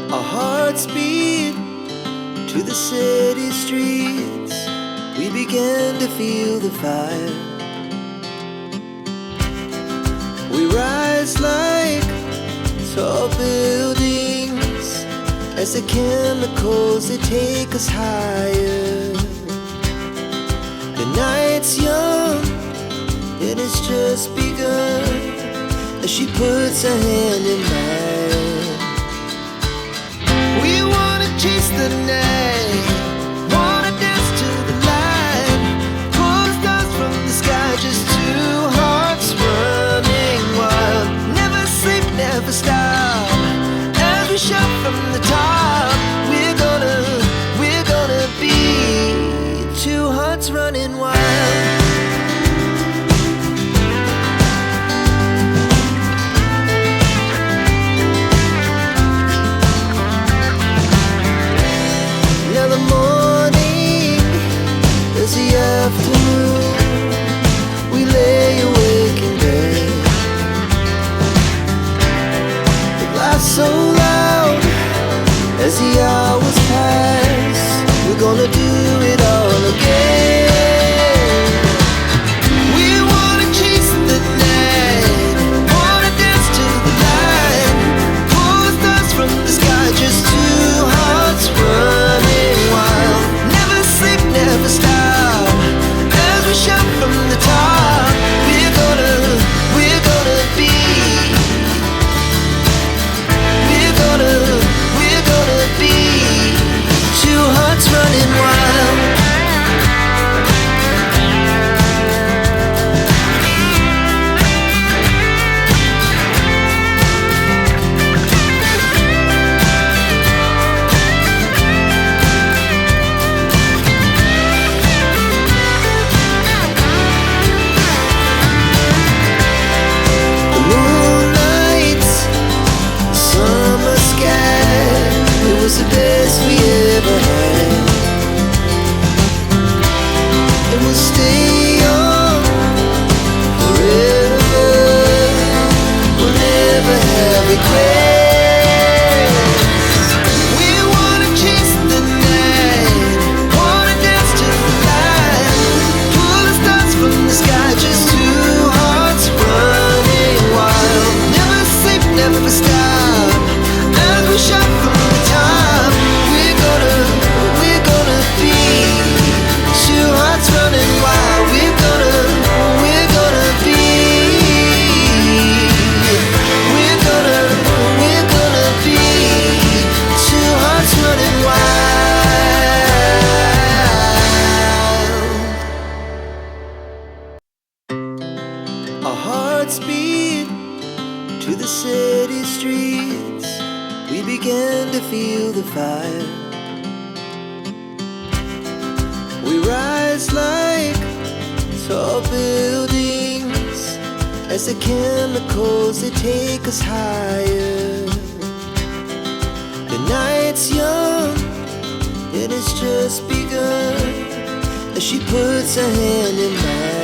Our hearts beat to the city streets. We began to feel the fire. We rise like tall buildings as the chemicals, they take us higher. The night's young, it has just begun, as she puts her hand in mine. We wanna chase the night, wanna dance to the light, pull stars from the sky, just two hearts running wild. Never sleep, never stop, as we shout from the top. We're gonna be two hearts running wild. Now the morning is the afternoon. We lay awake in bed. The laughs so loud as the hours pass. We're gonna do it all again. We wanna chase the night, wanna dance to the light, pull stars from the sky, just two hearts running wild. Never sleep, never stop, as we shout from the top. We're gonna be, we're gonna be two hearts running wild. The moonlight, summer sky, it was the best we ever had. And we'll stay on forever. We'll never have regrets. We wanna chase the night, wanna dance to the light, pull the stars from the sky, just two hearts running wild. Never sleep, never stop, as we shout from the top. We're gonna be two hearts running wild. We're gonna be, we're gonna be two hearts running wild. Our hearts beat to the city streets. We began to feel the fire. We rise like tall buildings as the chemicals, they take us higher. The night's young, it has just begun, as she puts her hand in mine.